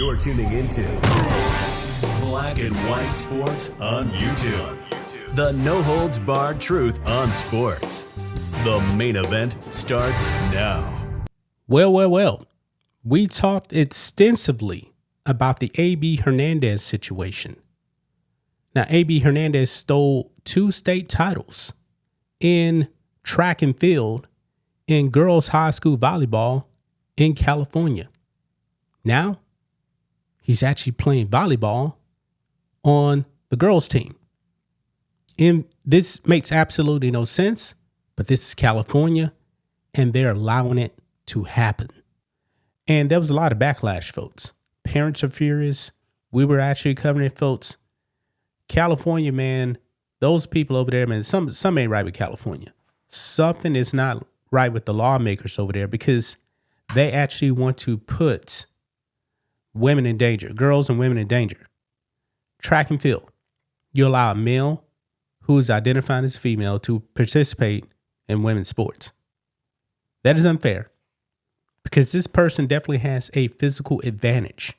You're tuning into Black and White Sports on YouTube. The no-holds-barred truth on sports. The main event starts now. Well. We talked extensively about the A.B. Hernandez situation. Now, A.B. Hernandez stole 2 state titles in track and field in girls high school volleyball in California. Now, he's actually playing volleyball on the girls' team. And this makes absolutely no sense, but this is California, and they're allowing it to happen. And there was a lot of backlash, folks. Parents are furious. We were actually covering it, folks. California, man, those people over there, man, some ain't right with California. Something is not right with the lawmakers over there because they actually want to put women in danger, girls and women in danger. Track and field. You allow a male who is identified as female to participate in women's sports. That is unfair because this person definitely has a physical advantage.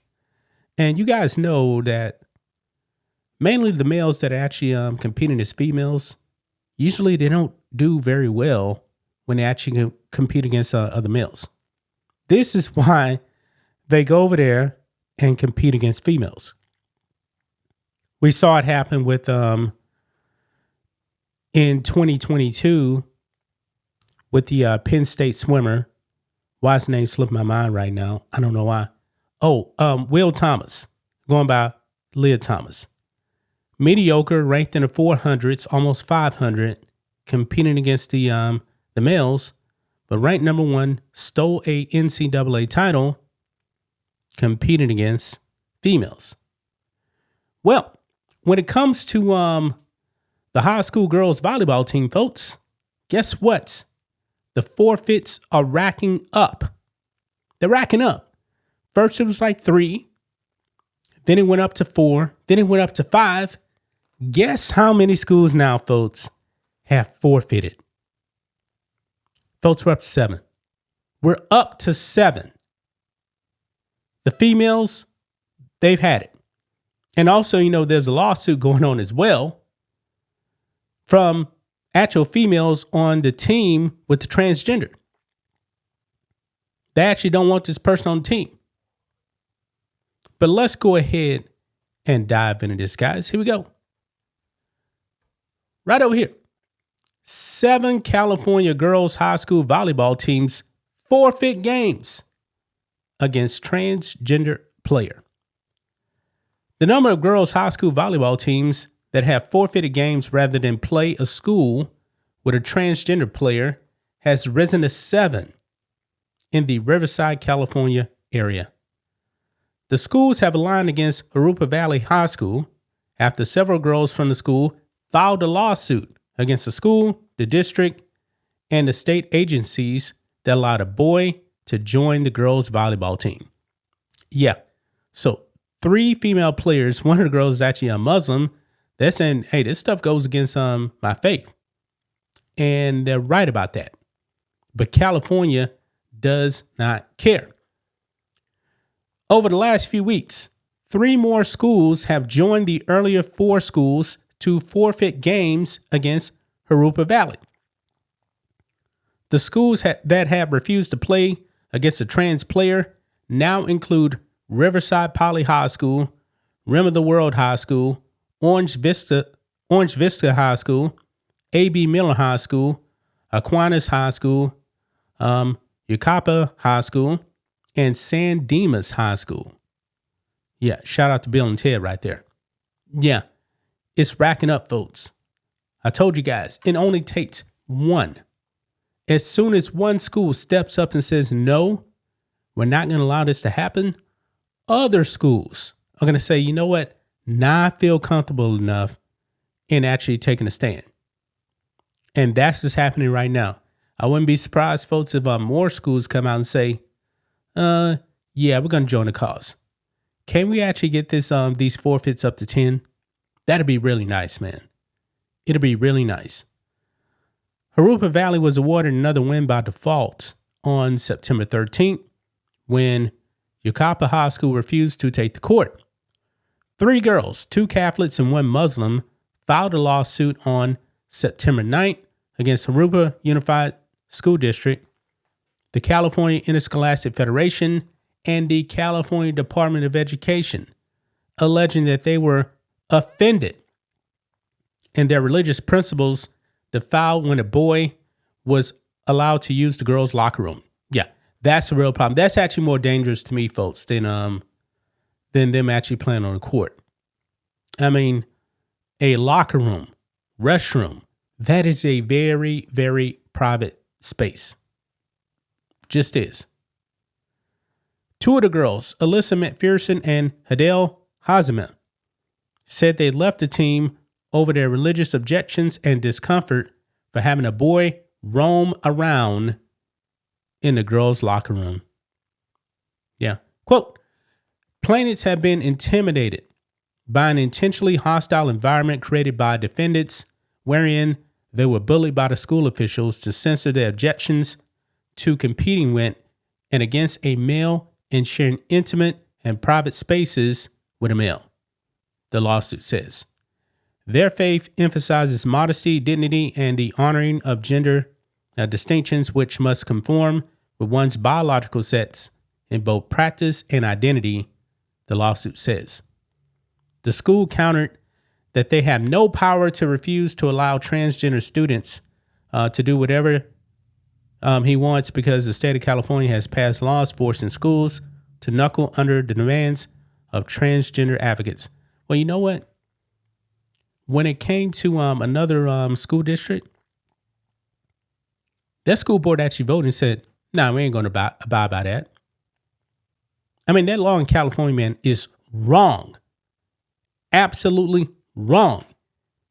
And you guys know that mainly the males that are actually competing as females, usually they don't do very well when they actually compete against other males. This is why they go over there and compete against females. We saw it happen with in 2022 with the Penn State swimmer. Why his name slipped my mind right now? I don't know why. Will Thomas, going by Leah Thomas. Mediocre, ranked in the 400s, almost 500, competing against the males, but ranked number 1, stole a NCAA title, competing against females. Well, when it comes to the high school girls volleyball team, folks, guess what? The forfeits are racking up. They're racking up. First, it was like 3. Then it went up to 4. Then it went up to 5. Guess how many schools now, folks, have forfeited? Folks, we're up to 7. We're up to 7. The females, they've had it. And also, there's a lawsuit going on as well from actual females on the team with the transgender. They actually don't want this person on the team. But let's go ahead and dive into this, guys. Here we go. Right over here. 7 California girls high school volleyball teams forfeit games against transgender player. The number of girls high school volleyball teams that have forfeited games rather than play a school with a transgender player has risen to 7 in the Riverside, California area. The schools have aligned against Harupa Valley High School after several girls from the school filed a lawsuit against the school, the district, and the state agencies that allowed a boy to join the girls' volleyball team. Yeah, so 3 female players, one of the girls is actually a Muslim. They're saying, hey, this stuff goes against my faith. And they're right about that. But California does not care. Over the last few weeks, 3 more schools have joined the earlier 4 schools to forfeit games against Harupa Valley. The schools that have refused to play against a trans player now include Riverside Poly High School, Rim of the World High School, Orange Vista High School, A.B. Miller High School, Aquinas High School, Yucapa High School, and San Dimas High School. Yeah, shout out to Bill and Ted right there. Yeah, it's racking up, folks. I told you guys, it only takes 1. As soon as 1 school steps up and says, no, we're not going to allow this to happen, other schools are going to say, you know what? Now I feel comfortable enough in actually taking a stand. And that's what's happening right now. I wouldn't be surprised, folks, if more schools come out and say, yeah, we're going to join the cause. Can we actually get these forfeits up to 10? That'd be really nice, man. It'll be really nice. Harupa Valley was awarded another win by default on September 13th when Yucapa High School refused to take the court. 3 girls, 2 Catholics and 1 Muslim, filed a lawsuit on September 9th against Aruba Unified School District, the California Interscholastic Federation, and the California Department of Education, alleging that they were offended and their religious principles defiled when a boy was allowed to use the girls' locker room. Yeah, that's a real problem. That's actually more dangerous to me, folks, than them actually playing on the court. I mean, a locker room, restroom, that is a very, very private space. Just is. 2 of the girls, Alyssa McPherson and Hadel Hazema, said they left the team over their religious objections and discomfort for having a boy roam around in the girls' locker room. Yeah. Quote, plaintiffs have been intimidated by an intentionally hostile environment created by defendants, wherein they were bullied by the school officials to censor their objections to competing with and against a male and sharing intimate and private spaces with a male, the lawsuit says. Their faith emphasizes modesty, dignity, and the honoring of gender distinctions, which must conform with one's biological sex in both practice and identity, the lawsuit says. The school countered that they have no power to refuse to allow transgender students to do whatever he wants because the state of California has passed laws forcing schools to knuckle under the demands of transgender advocates. Well, you know what? When it came to another school district, that school board actually voted and said, no, we ain't going to abide by that. I mean, that law in California, man, is wrong. Absolutely wrong.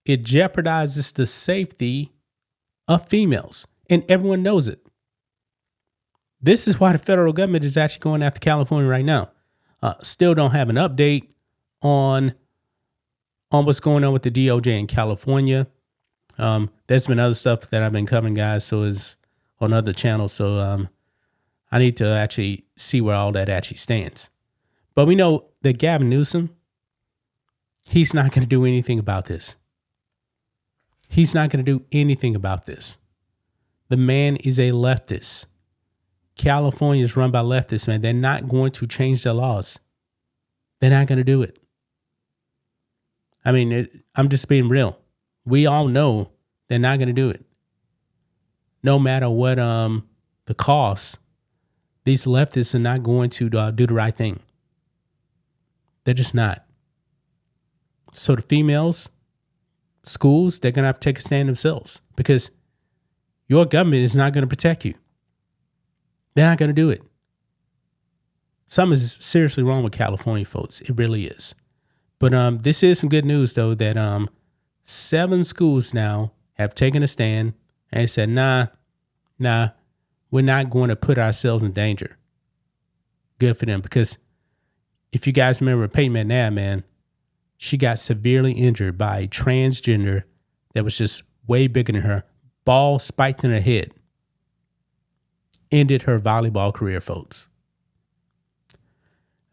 It jeopardizes the safety of females, and everyone knows it. This is why the federal government is actually going after California right now. Still don't have an update on what's going on with the DOJ in California. There's been other stuff that I've been covering, guys, so it's on other channels. So I need to actually see where all that actually stands. But we know that Gavin Newsom, he's not going to do anything about this. He's not going to do anything about this. The man is a leftist. California is run by leftists, man. They're not going to change their laws. They're not going to do it. I mean, I'm just being real. We all know they're not going to do it. No matter what the cost, these leftists are not going to do the right thing. They're just not. So the females, schools, they're going to have to take a stand themselves because your government is not going to protect you. They're not going to do it. Something is seriously wrong with California, folks. It really is. But this is some good news, though, that 7 schools now have taken a stand and said, nah, we're not going to put ourselves in danger. Good for them. Because if you guys remember Peyton McNabb, man, she got severely injured by a transgender that was just way bigger than her. Ball spiked in her head. Ended her volleyball career, folks.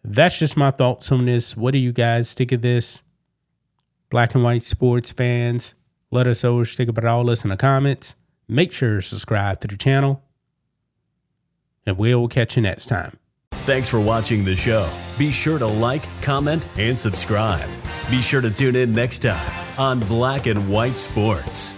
That's just my thoughts on this. What do you guys think of this? Black and white sports fans, let us know what you think about all this in the comments. Make sure to subscribe to the channel. And we will catch you next time. Thanks for watching the show. Be sure to like, comment, and subscribe. Be sure to tune in next time on Black and White Sports.